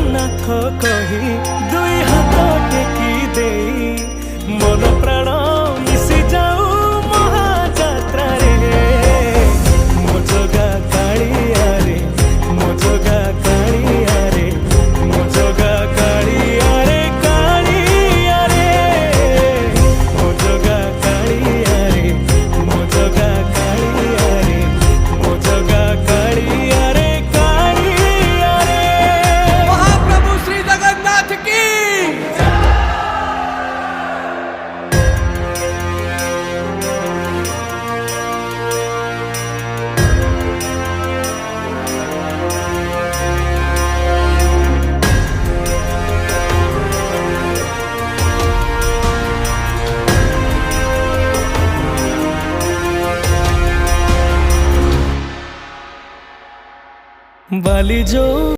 जगन्नाथ कही दुई हाथ टेकी दे मन प्राण मिशि जाऊ महाजात्रा रे मो जगा कालिया रे मो जगा कालिया रे मो जगा कालिया रे कालिया रे मो जगा कालिया रे मो जगा कालिया रे मो जगा कालिया रे कालिया रे। महाप्रभु श्री जगन्नाथ की बाली जो